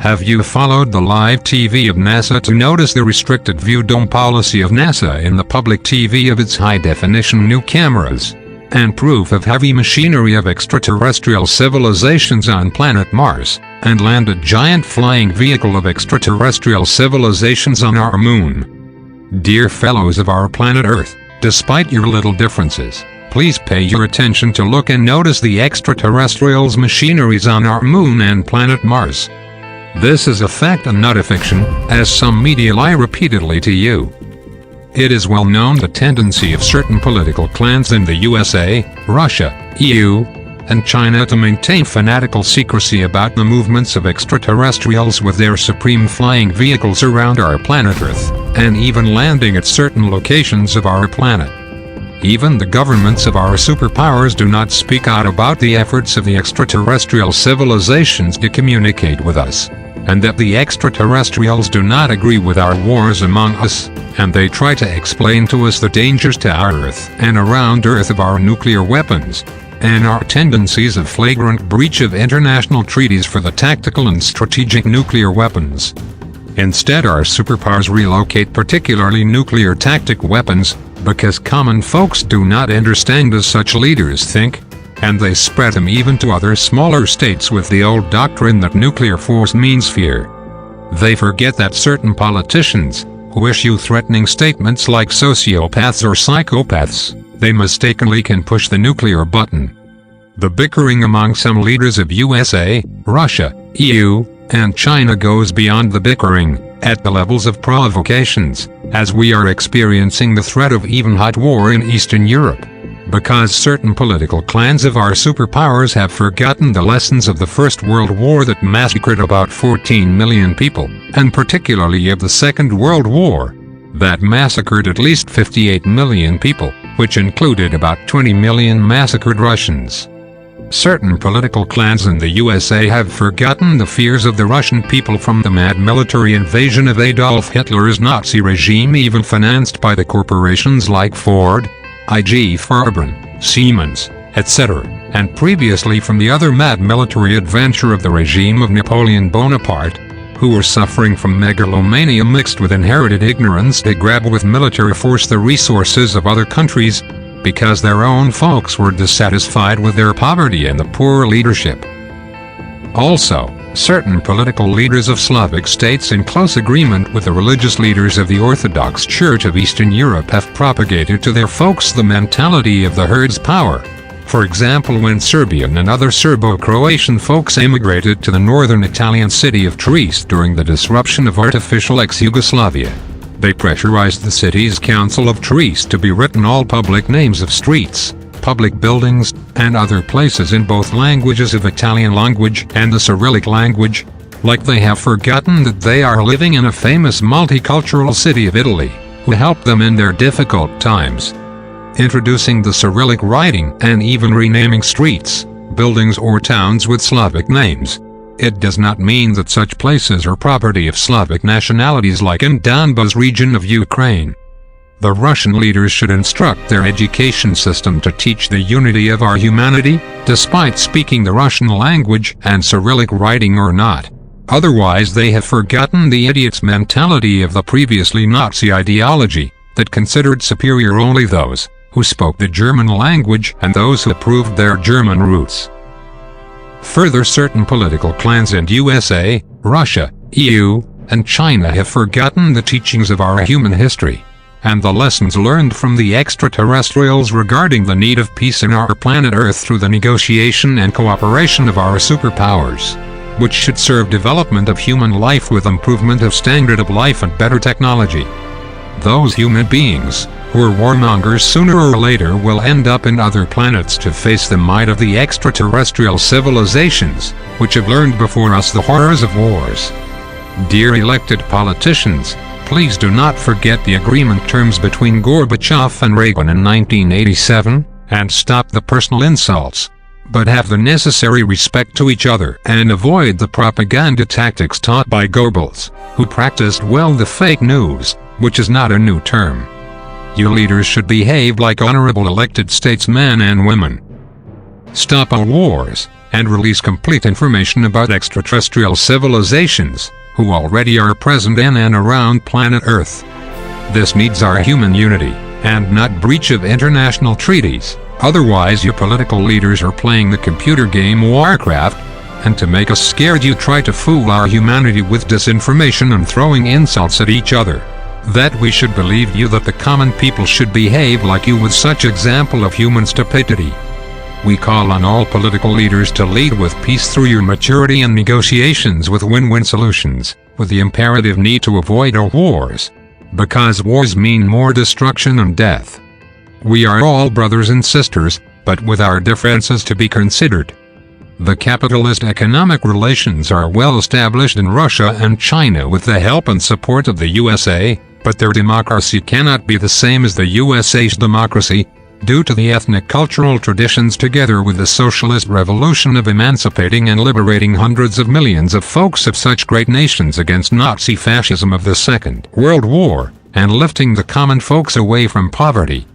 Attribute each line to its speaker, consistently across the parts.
Speaker 1: Have you followed the live TV of NASA to notice the restricted view dome policy of NASA in the public TV of its high-definition new cameras? And proof of heavy machinery of extraterrestrial civilizations on planet Mars, and landed giant flying vehicle of extraterrestrial civilizations on our moon. Dear fellows of our planet Earth, despite your little differences, please pay your attention to look and notice the extraterrestrials' machineries on our moon and planet Mars. This is a fact and not a fiction, as some media lie repeatedly to you. It is well known the tendency of certain political clans in the USA, Russia, EU, and China to maintain fanatical secrecy about the movements of extraterrestrials with their supreme flying vehicles around our planet Earth, and even landing at certain locations of our planet. Even the governments of our superpowers do not speak out about the efforts of the extraterrestrial civilizations to communicate with us, and that the extraterrestrials do not agree with our wars among us, and they try to explain to us the dangers to our Earth and around Earth of our nuclear weapons, and our tendencies of flagrant breach of international treaties for the tactical and strategic nuclear weapons. Instead, our superpowers relocate particularly nuclear tactic weapons, because common folks do not understand as such leaders think, and they spread them even to other smaller states with the old doctrine that nuclear force means fear. They forget that certain politicians, who issue threatening statements like sociopaths or psychopaths, they mistakenly can push the nuclear button. The bickering among some leaders of USA, Russia, EU, and China goes beyond the bickering, at the levels of provocations, as we are experiencing the threat of even hot war in Eastern Europe. Because certain political clans of our superpowers have forgotten the lessons of the First World War that massacred about 14 million people, and particularly of the Second World War, that massacred at least 58 million people, which included about 20 million massacred Russians. Certain political clans in the USA have forgotten the fears of the Russian people from the mad military invasion of Adolf Hitler's Nazi regime, even financed by the corporations like Ford, IG Farben, Siemens, etc., and previously from the other mad military adventure of the regime of Napoleon Bonaparte, who were suffering from megalomania mixed with inherited ignorance to grab with military force the resources of other countries, because their own folks were dissatisfied with their poverty and the poor leadership. Also, certain political leaders of Slavic states in close agreement with the religious leaders of the Orthodox Church of Eastern Europe have propagated to their folks the mentality of the herd's power. For example, when Serbian and other Serbo-Croatian folks emigrated to the northern Italian city of Trieste during the disruption of artificial ex-Yugoslavia, they pressurized the city's Council of Trieste to be written all public names of streets, public buildings, and other places in both languages of Italian language and the Cyrillic language, like they have forgotten that they are living in a famous multicultural city of Italy, who helped them in their difficult times. Introducing the Cyrillic writing and even renaming streets, buildings or towns with Slavic names. It does not mean that such places are property of Slavic nationalities like in Donbas region of Ukraine. The Russian leaders should instruct their education system to teach the unity of our humanity, despite speaking the Russian language and Cyrillic writing or not. Otherwise they have forgotten the idiot's mentality of the previously Nazi ideology, that considered superior only those who spoke the German language and those who approved their German roots. Further, certain political clans in USA, Russia, EU, and China have forgotten the teachings of our human history, and the lessons learned from the extraterrestrials regarding the need of peace in our planet Earth through the negotiation and cooperation of our superpowers, which should serve development of human life with improvement of standard of life and better technology. Those human beings, who are warmongers, sooner or later will end up in other planets to face the might of the extraterrestrial civilizations, which have learned before us the horrors of wars. Dear elected politicians, please do not forget the agreement terms between Gorbachev and Reagan in 1987, and stop the personal insults, but have the necessary respect to each other and avoid the propaganda tactics taught by Goebbels, who practiced well the fake news, which is not a new term. You leaders should behave like honorable elected statesmen and women. stop all wars, and release complete information about extraterrestrial civilizations, who already are present in and around planet Earth. This needs our human unity, and not breach of international treaties, otherwise your political leaders are playing the computer game Warcraft, and to make us scared you try to fool our humanity with disinformation and throwing insults at each other. That we should believe you, that the common people should behave like you with such example of human stupidity. We call on all political leaders to lead with peace through your maturity and negotiations with win-win solutions, with the imperative need to avoid all wars. Because wars mean more destruction and death. We are all brothers and sisters, but with our differences to be considered. The capitalist economic relations are well established in Russia and China with the help and support of the USA, but their democracy cannot be the same as the USA's democracy, due to the ethnic cultural traditions together with the socialist revolution of emancipating and liberating hundreds of millions of folks of such great nations against Nazi fascism of the Second World War, and lifting the common folks away from poverty.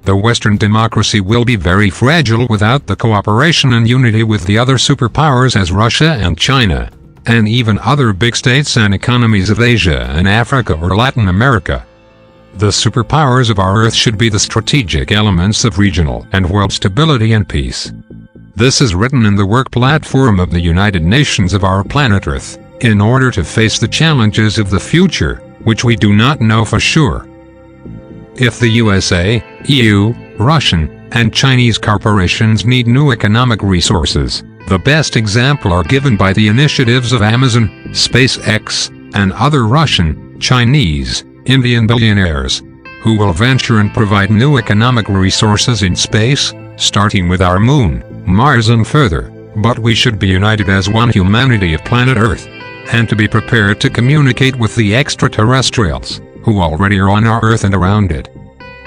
Speaker 1: The Western democracy will be very fragile without the cooperation and unity with the other superpowers as Russia and China, and even other big states and economies of Asia and Africa or Latin America. The superpowers of our Earth should be the strategic elements of regional and world stability and peace. This is written in the work platform of the United Nations of our planet Earth, in order to face the challenges of the future, which we do not know for sure. If the USA, EU, Russian, and Chinese corporations need new economic resources, the best example are given by the initiatives of Amazon, SpaceX, and other Russian, Chinese, Indian billionaires, who will venture and provide new economic resources in space, starting with our moon, Mars and further, but we should be united as one humanity of planet Earth, and to be prepared to communicate with the extraterrestrials, who already are on our Earth and around it.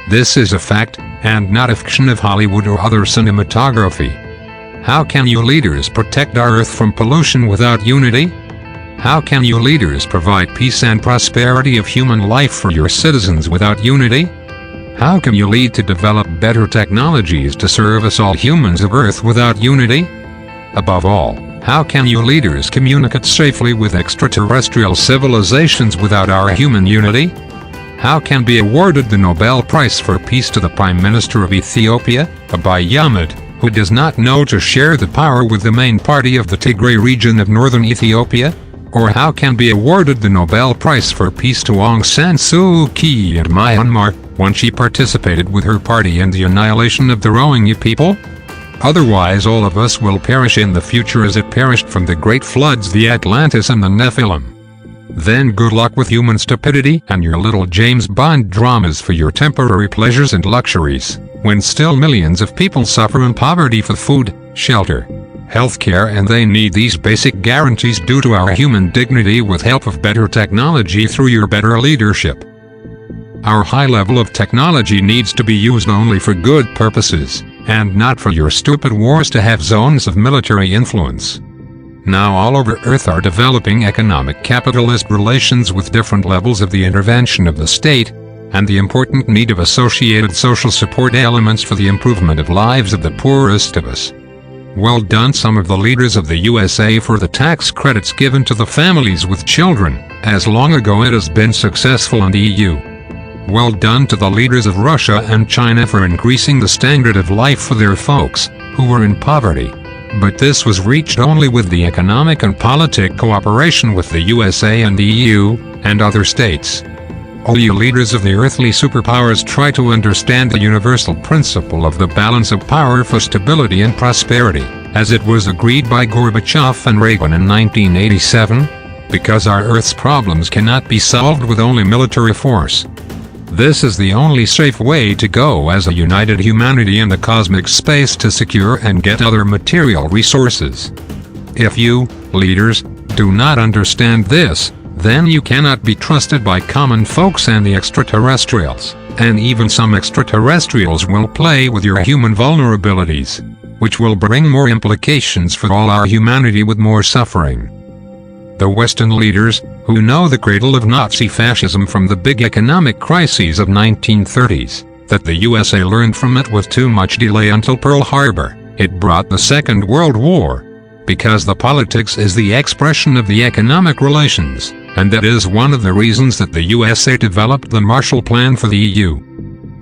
Speaker 1: This is a fact, and not a fiction of Hollywood or other cinematography. How can you leaders protect our Earth from pollution without unity? How can you leaders provide peace and prosperity of human life for your citizens without unity? How can you lead to develop better technologies to service all humans of Earth without unity? Above all, how can you leaders communicate safely with extraterrestrial civilizations without our human unity? How can be awarded the Nobel Prize for Peace to the Prime Minister of Ethiopia, Abiy Ahmed, who does not know to share the power with the main party of the Tigray region of northern Ethiopia? Or how can be awarded the Nobel Prize for Peace to Aung San Suu Kyi in Myanmar, when she participated with her party in the annihilation of the Rohingya people? Otherwise all of us will perish in the future as it perished from the great floods, the Atlantis and the Nephilim. Then good luck with human stupidity and your little James Bond dramas for your temporary pleasures and luxuries, when still millions of people suffer in poverty for food, shelter, healthcare, and they need these basic guarantees due to our human dignity with help of better technology through your better leadership. Our high level of technology needs to be used only for good purposes, and not for your stupid wars to have zones of military influence. Now all over Earth are developing economic capitalist relations with different levels of the intervention of the state, and the important need of associated social support elements for the improvement of lives of the poorest of us. Well done some of the leaders of the USA for the tax credits given to the families with children, as long ago it has been successful in the EU. Well done to the leaders of Russia and China for increasing the standard of life for their folks, who were in poverty. But this was reached only with the economic and politic cooperation with the USA and the EU, and other states. All you leaders of the earthly superpowers try to understand the universal principle of the balance of power for stability and prosperity, as it was agreed by Gorbachev and Reagan in 1987, because our Earth's problems cannot be solved with only military force. This is the only safe way to go as a united humanity in the cosmic space to secure and get other material resources. If you, leaders, do not understand this, then you cannot be trusted by common folks and the extraterrestrials, and even some extraterrestrials will play with your human vulnerabilities, which will bring more implications for all our humanity with more suffering. The Western leaders, who know the cradle of Nazi fascism from the big economic crises of 1930s, that the USA learned from it with too much delay until Pearl Harbor, It brought the Second World War, because the politics is the expression of the economic relations, and that is one of the reasons that the USA developed the Marshall Plan for the EU.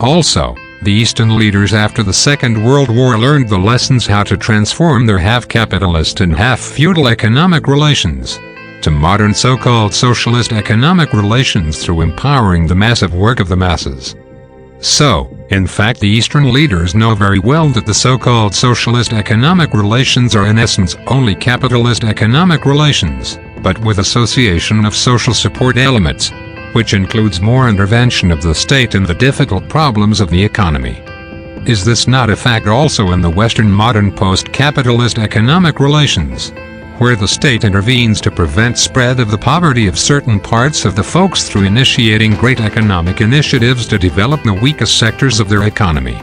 Speaker 1: Also, the Eastern leaders after the Second World War learned the lessons how to transform their half-capitalist and half-feudal economic relations to modern so-called socialist economic relations through empowering the massive work of the masses. So, in fact, the Eastern leaders know very well that the so-called socialist economic relations are in essence only capitalist economic relations, but with association of social support elements, which includes more intervention of the state in the difficult problems of the economy. Is this not a fact also in the Western modern post-capitalist economic relations, where the state intervenes to prevent spread of the poverty of certain parts of the folks through initiating great economic initiatives to develop the weakest sectors of their economy?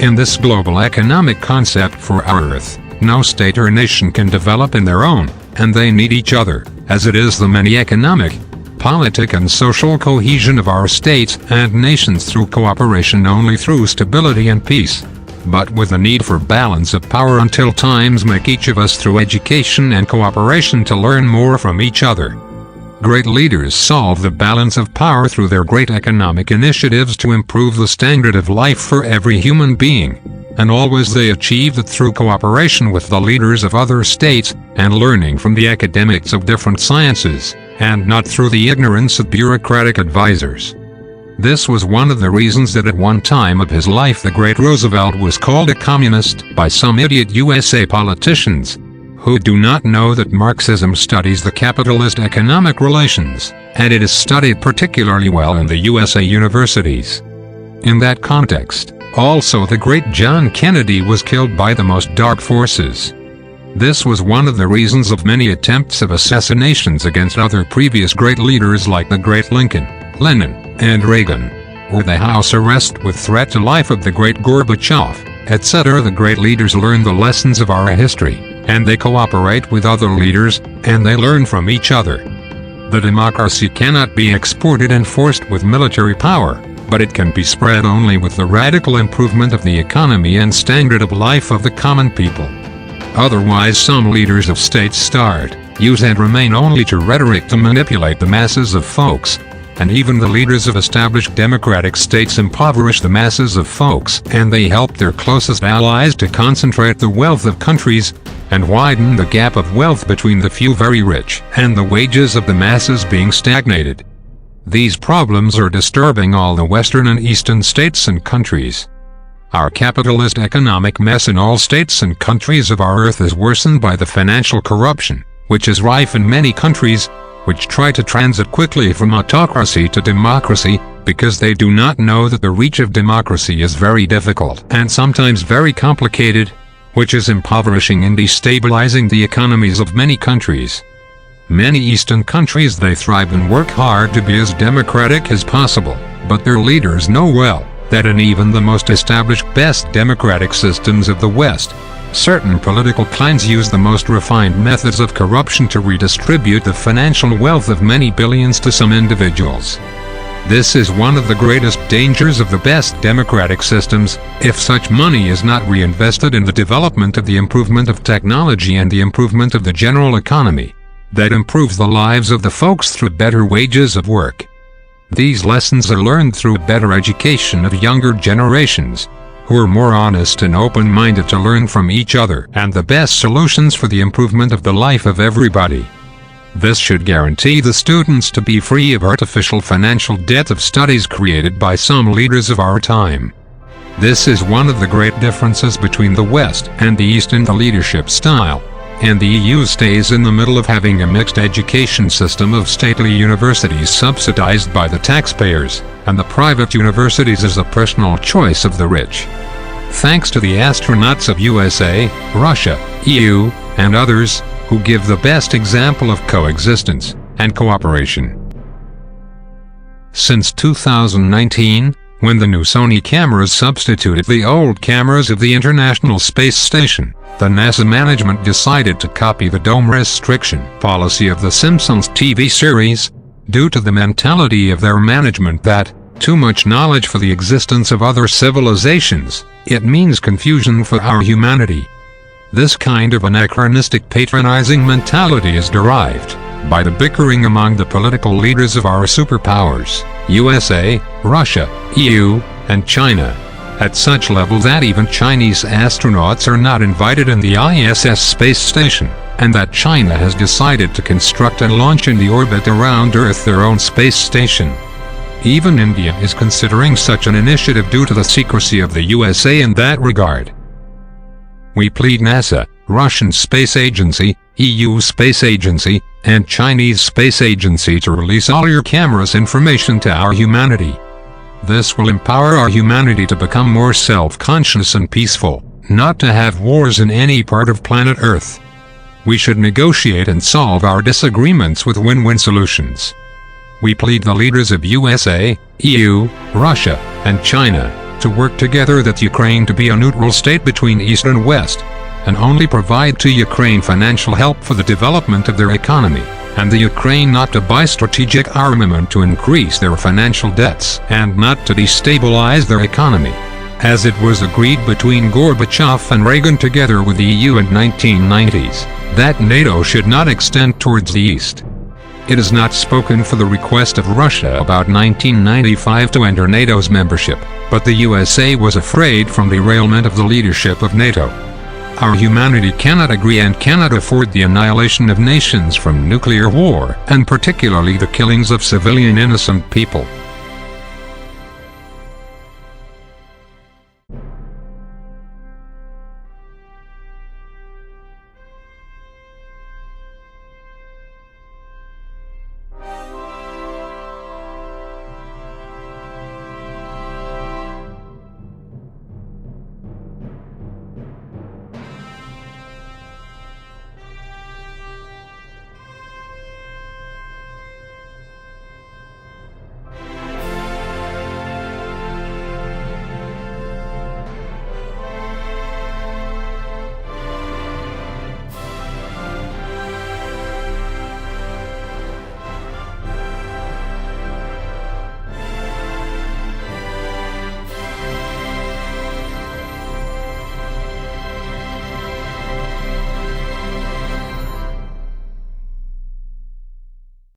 Speaker 1: In this global economic concept for our Earth, no state or nation can develop in their own, and they need each other, as it is the many economic, politic and social cohesion of our states and nations through cooperation only through stability and peace, but with a need for balance of power until times make each of us through education and cooperation to learn more from each other. Great leaders solve the balance of power through their great economic initiatives to improve the standard of life for every human being, and always they achieve that through cooperation with the leaders of other states and learning from the academics of different sciences, and not through the ignorance of bureaucratic advisors. This was one of the reasons that at one time of his life the great Roosevelt was called a communist by some idiot USA politicians, who do not know that Marxism studies the capitalist economic relations, and it is studied particularly well in the USA universities. In that context, also the great John Kennedy was killed by the most dark forces. This was one of the reasons of many attempts of assassinations against other previous great leaders like the great Lincoln, Lenin, and Reagan, or the house arrest with threat to life of the great Gorbachev, etc. The great leaders learn the lessons of our history, and they cooperate with other leaders, and they learn from each other. The democracy cannot be exported and forced with military power, but it can be spread only with the radical improvement of the economy and standard of life of the common people. Otherwise some leaders of states start, use and remain only to rhetoric to manipulate the masses of folks, and even the leaders of established democratic states impoverish the masses of folks, and they help their closest allies to concentrate the wealth of countries, and widen the gap of wealth between the few very rich, and the wages of the masses being stagnated. These problems are disturbing all the Western and Eastern states and countries. Our capitalist economic mess in all states and countries of our Earth is worsened by the financial corruption, which is rife in many countries, which try to transit quickly from autocracy to democracy, because they do not know that the reach of democracy is very difficult and sometimes very complicated, which is impoverishing and destabilizing the economies of many countries. Many Eastern countries they thrive and work hard to be as democratic as possible, but their leaders know well that in even the most established best democratic systems of the West, certain political clans use the most refined methods of corruption to redistribute the financial wealth of many billions to some individuals. This is one of the greatest dangers of the best democratic systems, if such money is not reinvested in the development of the improvement of technology and the improvement of the general economy, that improves the lives of the folks through better wages of work. These lessons are learned through better education of younger generations, who are more honest and open-minded to learn from each other and the best solutions for the improvement of the life of everybody. This should guarantee the students to be free of artificial financial debt of studies created by some leaders of our time. This is one of the great differences between the West and the East in the leadership style, and the EU stays in the middle of having a mixed education system of stately universities subsidized by the taxpayers, and the private universities as a personal choice of the rich. Thanks to the astronauts of USA, Russia, EU, and others, who give the best example of coexistence and cooperation. Since 2019, when the new Sony cameras substituted the old cameras of the International Space Station, the NASA management decided to copy the dome restriction policy of the Simpsons TV series, due to the mentality of their management that, too much knowledge for the existence of other civilizations. It means confusion for our humanity. This kind of anachronistic patronizing mentality is derived by the bickering among the political leaders of our superpowers, USA, Russia, EU, and China, at such level that even Chinese astronauts are not invited in the ISS space station, and that China has decided to construct and launch in the orbit around Earth their own space station. Even India is considering such an initiative due to the secrecy of the USA in that regard. We plead NASA, Russian Space Agency, EU Space Agency, and Chinese Space Agency to release all your cameras information to our humanity. This will empower our humanity to become more self-conscious and peaceful, not to have wars in any part of planet Earth. We should negotiate and solve our disagreements with win-win solutions. We plead the leaders of USA, EU, Russia, and China to work together that Ukraine to be a neutral state between East and West, and only provide to Ukraine financial help for the development of their economy, and the Ukraine not to buy strategic armament to increase their financial debts and not to destabilize their economy, as it was agreed between Gorbachev and Reagan together with the EU in 1990s, that NATO should not extend towards the East. It is not spoken for the request of Russia about 1995 to enter NATO's membership, but the USA was afraid from derailment of the leadership of NATO. Our humanity cannot agree and cannot afford the annihilation of nations from nuclear war, and particularly the killings of civilian innocent people.